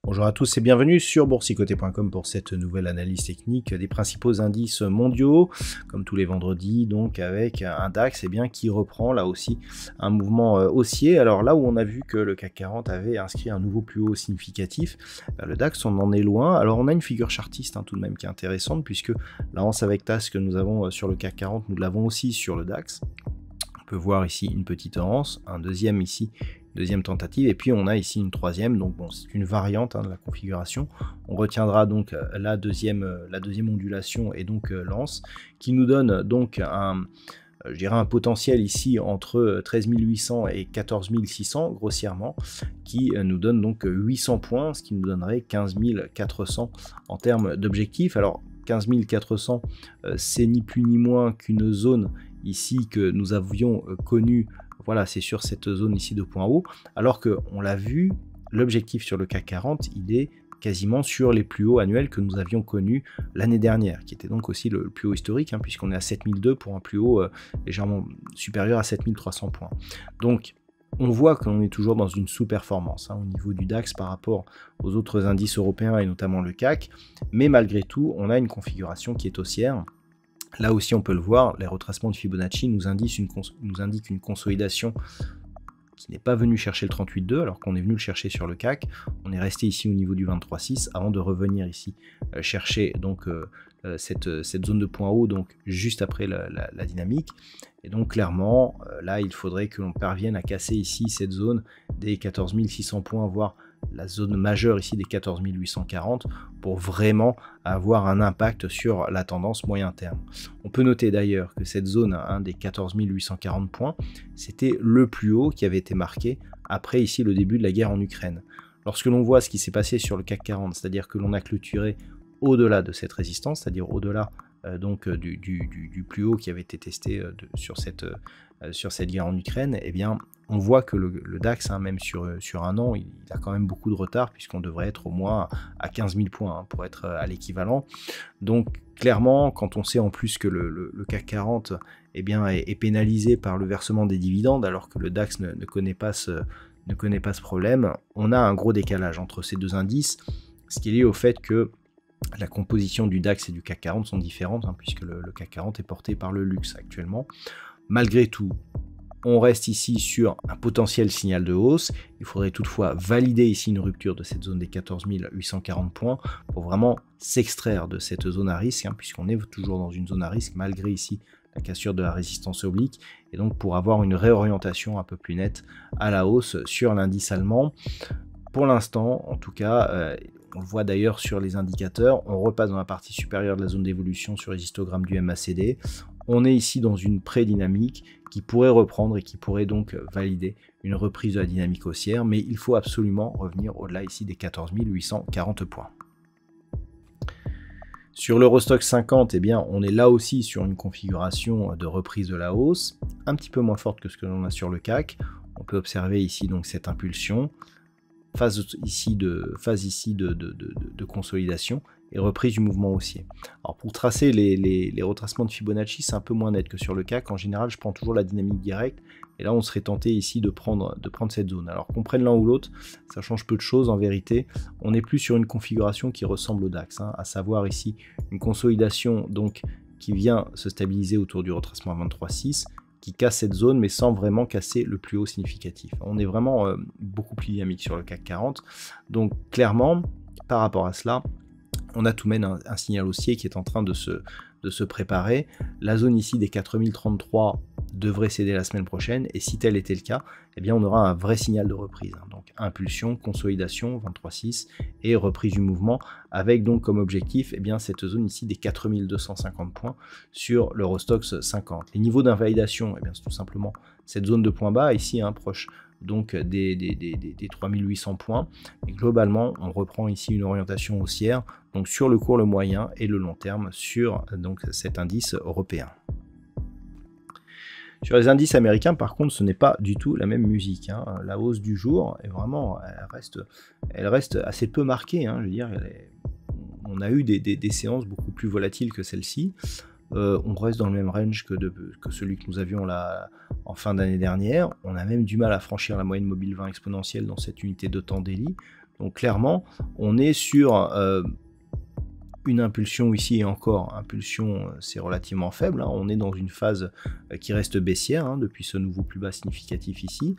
Bonjour à tous et bienvenue sur boursicoté.com pour cette nouvelle analyse technique des principaux indices mondiaux, comme tous les vendredis, donc avec un DAX qui reprend là aussi un mouvement haussier. Alors là où on a vu que le CAC 40 avait inscrit un nouveau plus haut significatif, le DAX on en est loin. Alors on a une figure chartiste tout de même qui est intéressante, puisque la hausse avec tasse que nous avons sur le CAC 40, nous l'avons aussi sur le DAX. On peut voir ici une petite anse, un deuxième ici, deuxième tentative, et puis on a ici une troisième. Donc bon, c'est une variante de la configuration. On retiendra donc la deuxième ondulation et donc l'anse, qui nous donne donc un potentiel ici entre 13 800 et 14 600 grossièrement, qui nous donne donc 800 points, ce qui nous donnerait 15 400 en termes d'objectifs. Alors 15 400, c'est ni plus ni moins qu'une zone ici que nous avions connue. Voilà, c'est sur cette zone ici de point haut, alors qu'on l'a vu, l'objectif sur le CAC 40, il est quasiment sur les plus hauts annuels que nous avions connus l'année dernière, qui était donc aussi le plus haut historique, puisqu'on est à 7002 pour un plus haut légèrement supérieur à 7300 points. Donc, on voit qu'on est toujours dans une sous-performance au niveau du DAX par rapport aux autres indices européens et notamment le CAC, mais malgré tout, on a une configuration qui est haussière. Là aussi, on peut le voir, les retracements de Fibonacci nous indiquent une consolidation qui n'est pas venue chercher le 38,2 alors qu'on est venu le chercher sur le CAC. On est resté ici au niveau du 23,6 avant de revenir ici chercher donc cette zone de point haut, donc juste après la dynamique. Et donc clairement, là, il faudrait que l'on parvienne à casser ici cette zone des 14 600 points, voire la zone majeure ici des 14 840 pour vraiment avoir un impact sur la tendance moyen terme. On peut noter d'ailleurs que cette zone des 14 840 points, c'était le plus haut qui avait été marqué après ici le début de la guerre en Ukraine. Lorsque l'on voit ce qui s'est passé sur le CAC 40, c'est-à-dire que l'on a clôturé au-delà de cette résistance, c'est-à-dire au-delà donc du plus haut qui avait été testé sur cette guerre en Ukraine, eh bien on voit que le DAX, même sur un an, il a quand même beaucoup de retard, puisqu'on devrait être au moins à 15 000 points pour être à l'équivalent. Donc clairement, quand on sait en plus que le CAC 40 est pénalisé par le versement des dividendes, alors que le DAX ne connaît pas ce problème, on a un gros décalage entre ces deux indices, ce qui est lié au fait que la composition du DAX et du CAC 40 sont différentes, puisque le CAC 40 est porté par le luxe actuellement. Malgré tout, on reste ici sur un potentiel signal de hausse. Il faudrait toutefois valider ici une rupture de cette zone des 14 840 points pour vraiment s'extraire de cette zone à risque, puisqu'on est toujours dans une zone à risque malgré ici la cassure de la résistance oblique, et donc pour avoir une réorientation un peu plus nette à la hausse sur l'indice allemand. Pour l'instant, en tout cas, on le voit d'ailleurs sur les indicateurs, on repasse dans la partie supérieure de la zone d'évolution sur les histogrammes du MACD. On est ici dans une pré-dynamique qui pourrait reprendre et qui pourrait donc valider une reprise de la dynamique haussière, mais il faut absolument revenir au-delà ici des 14 840 points. Sur l'Eurostoxx 50, on est là aussi sur une configuration de reprise de la hausse, un petit peu moins forte que ce que l'on a sur le CAC. On peut observer ici donc cette impulsion, phase ici de consolidation et reprise du mouvement haussier. Alors pour tracer les retracements de Fibonacci, c'est un peu moins net que sur le CAC. En général, je prends toujours la dynamique directe, et là on serait tenté ici de prendre cette zone. Alors qu'on prenne l'un ou l'autre, ça change peu de choses en vérité. On n'est plus sur une configuration qui ressemble au DAX, à savoir ici une consolidation donc qui vient se stabiliser autour du retracement à 23,6, qui casse cette zone mais sans vraiment casser le plus haut significatif. On est vraiment beaucoup plus dynamique sur le CAC 40. Donc clairement, par rapport à cela, on a tout de même un signal haussier qui est en train de se préparer. La zone ici des 4033 devrait céder la semaine prochaine, et si tel était le cas, eh bien on aura un vrai signal de reprise. Donc impulsion, consolidation, 23,6 et reprise du mouvement, avec donc comme objectif eh bien, cette zone ici des 4250 points sur l'Eurostoxx 50. Les niveaux d'invalidation, eh bien c'est tout simplement cette zone de point bas, ici proche donc des 3800 points, et globalement on reprend ici une orientation haussière, donc sur le court, le moyen et le long terme sur donc cet indice européen. Sur les indices américains, par contre, ce n'est pas du tout la même musique. La hausse du jour est vraiment, elle reste assez peu marquée. Je veux dire, on a eu des séances beaucoup plus volatiles que celle-ci. On reste dans le même range que celui que nous avions là en fin d'année dernière. On a même du mal à franchir la moyenne mobile 20 exponentielle dans cette unité de temps daily. Donc clairement, on est sur une impulsion ici, et encore, impulsion c'est relativement faible, on est dans une phase qui reste baissière depuis ce nouveau plus bas significatif ici.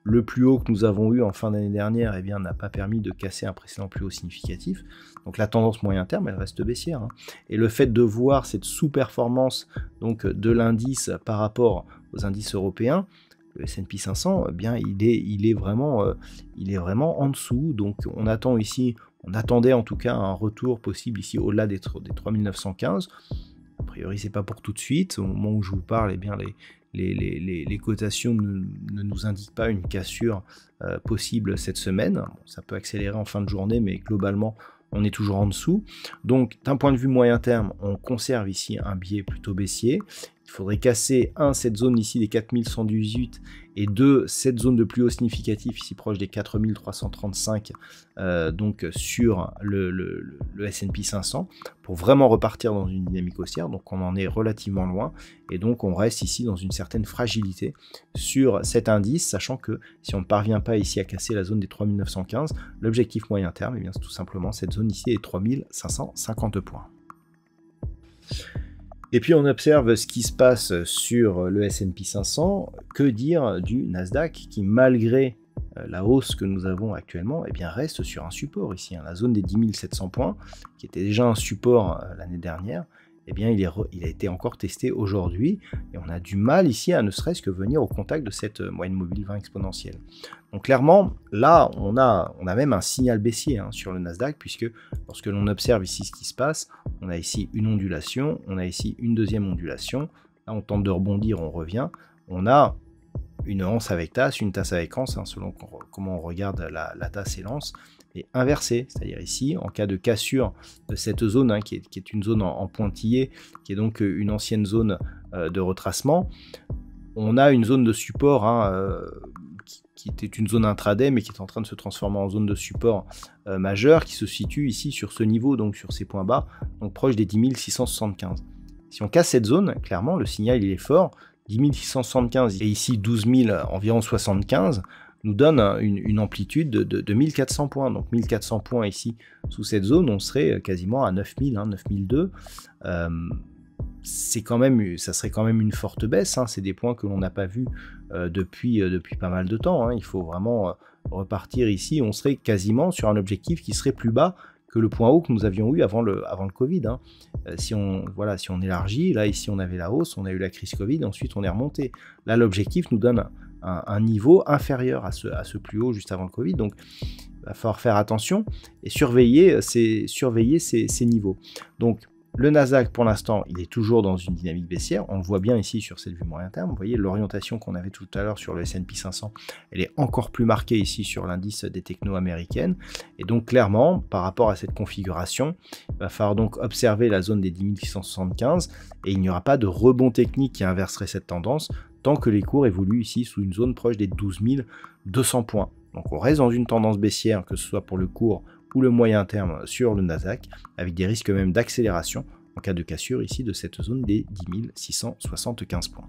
Le plus haut que nous avons eu en fin d'année dernière eh bien, n'a pas permis de casser un précédent plus haut significatif, donc la tendance moyen terme elle reste baissière, et le fait de voir cette sous-performance donc de l'indice par rapport aux indices européens, le S&P 500, eh bien, il est vraiment en dessous, donc on attend ici. On attendait en tout cas un retour possible ici au-delà des 3915. A priori, c'est pas pour tout de suite. Au moment où je vous parle, eh bien, les cotations ne nous indiquent pas une cassure possible cette semaine. Bon, ça peut accélérer en fin de journée, mais globalement, on est toujours en dessous. Donc, d'un point de vue moyen terme, on conserve ici un biais plutôt baissier. Il faudrait casser, cette zone ici des 4118 et 2, cette zone de plus haut significatif ici proche des 4335 donc sur le S&P 500 pour vraiment repartir dans une dynamique haussière. Donc on en est relativement loin et donc on reste ici dans une certaine fragilité sur cet indice, sachant que si on ne parvient pas ici à casser la zone des 3915, l'objectif moyen terme, eh bien c'est tout simplement cette zone ici des 3550 points. Et puis on observe ce qui se passe sur le S&P 500, que dire du Nasdaq qui malgré la hausse que nous avons actuellement, eh bien reste sur un support ici, la zone des 10 700 points, qui était déjà un support l'année dernière, eh bien il a été encore testé aujourd'hui, et on a du mal ici à ne serait-ce que venir au contact de cette moyenne mobile 20 exponentielle. Donc clairement, là, on a même un signal baissier sur le Nasdaq, puisque lorsque l'on observe ici ce qui se passe, on a ici une ondulation, on a ici une deuxième ondulation, là on tente de rebondir, on revient, on a une anse avec tasse, une tasse avec anse, selon comment on regarde la tasse et l'anse, et inversée, c'est-à-dire ici, en cas de cassure de cette zone, qui est une zone en pointillé, qui est donc une ancienne zone de retracement, on a une zone de support qui était une zone intraday, mais qui est en train de se transformer en zone de support majeure, qui se situe ici sur ce niveau, donc sur ces points bas, donc proche des 10 675. Si on casse cette zone, clairement, le signal il est fort, 10 675 et ici 12 000 environ 75, nous donne une amplitude de 1400 points. Donc 1400 points ici, sous cette zone, on serait quasiment à 9000, 9002. Ça serait quand même une forte baisse. C'est des points que l'on n'a pas vus depuis pas mal de temps. Il faut vraiment repartir ici. On serait quasiment sur un objectif qui serait plus bas que le point haut que nous avions eu avant le Covid. Si on élargit, là ici on avait la hausse, on a eu la crise Covid, ensuite on est remonté. Là l'objectif nous donne un niveau inférieur à ce plus haut juste avant le Covid, donc il va falloir faire attention et surveiller ces niveaux. Donc le Nasdaq pour l'instant il est toujours dans une dynamique baissière, on le voit bien ici sur cette vue moyen terme, vous voyez l'orientation qu'on avait tout à l'heure sur le S&P 500, elle est encore plus marquée ici sur l'indice des techno américaines, et donc clairement par rapport à cette configuration, il va falloir donc observer la zone des 10 675 et il n'y aura pas de rebond technique qui inverserait cette tendance tant que les cours évoluent ici sous une zone proche des 12 200 points. Donc on reste dans une tendance baissière, que ce soit pour le court ou le moyen terme sur le Nasdaq, avec des risques même d'accélération en cas de cassure ici de cette zone des 10 675 points.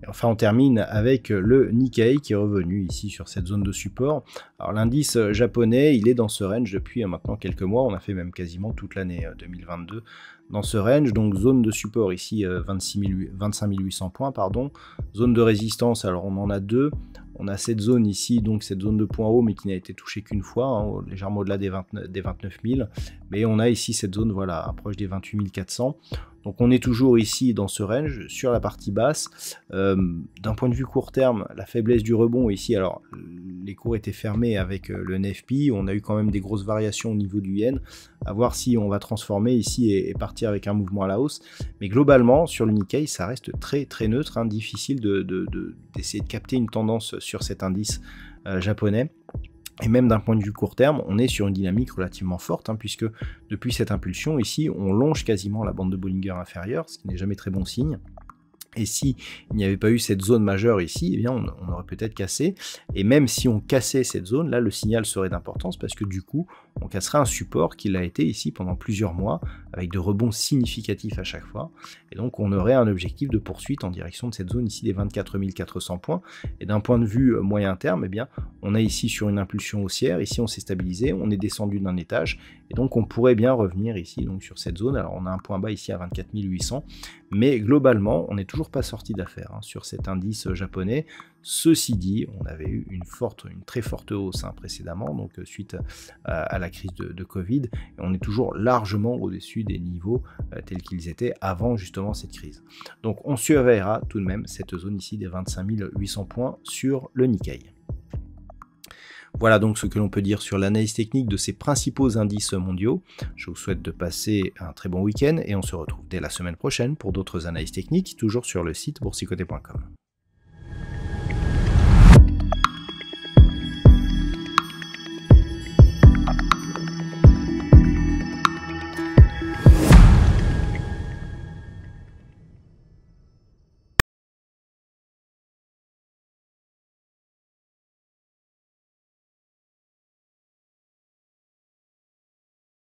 Et enfin on termine avec le Nikkei qui est revenu ici sur cette zone de support. Alors l'indice japonais il est dans ce range depuis maintenant quelques mois, on a fait même quasiment toute l'année 2022 dans ce range, donc zone de support ici 25 800 points, zone de résistance, alors on en a deux, On a cette zone ici, donc cette zone de point haut, mais qui n'a été touchée qu'une fois, hein, légèrement au-delà des 29 000. Mais on a ici cette zone, voilà, approche des 28 400. Donc on est toujours ici dans ce range, sur la partie basse. D'un point de vue court terme, la faiblesse du rebond ici, alors les cours étaient fermés avec le NFP, on a eu quand même des grosses variations au niveau du yen, à voir si on va transformer ici et partir avec un mouvement à la hausse. Mais globalement, sur le Nikkei, ça reste très très neutre, hein, difficile d'essayer de capter une tendance sur cet indice japonais. Et même d'un point de vue court terme, on est sur une dynamique relativement forte, hein, puisque depuis cette impulsion, ici, on longe quasiment la bande de Bollinger inférieure, ce qui n'est jamais très bon signe. Et si il n'y avait pas eu cette zone majeure ici, eh bien on aurait peut-être cassé. Et même si on cassait cette zone, là le signal serait d'importance parce que du coup, on casserait un support qui l'a été ici pendant plusieurs mois, avec de rebonds significatifs à chaque fois. Et donc on aurait un objectif de poursuite en direction de cette zone ici des 24 400 points. Et d'un point de vue moyen terme, eh bien on est ici sur une impulsion haussière. Ici on s'est stabilisé, on est descendu d'un étage. Et donc on pourrait bien revenir ici donc sur cette zone. Alors on a un point bas ici à 24 800. Mais globalement, on n'est toujours pas sorti d'affaire hein, sur cet indice japonais. Ceci dit, on avait eu une très forte hausse hein, précédemment, donc suite à la crise de Covid, et on est toujours largement au-dessus des niveaux tels qu'ils étaient avant justement cette crise. Donc on surveillera tout de même cette zone ici des 25 800 points sur le Nikkei. Voilà donc ce que l'on peut dire sur l'analyse technique de ces principaux indices mondiaux. Je vous souhaite de passer un très bon week-end et on se retrouve dès la semaine prochaine pour d'autres analyses techniques, toujours sur le site boursicoté.com.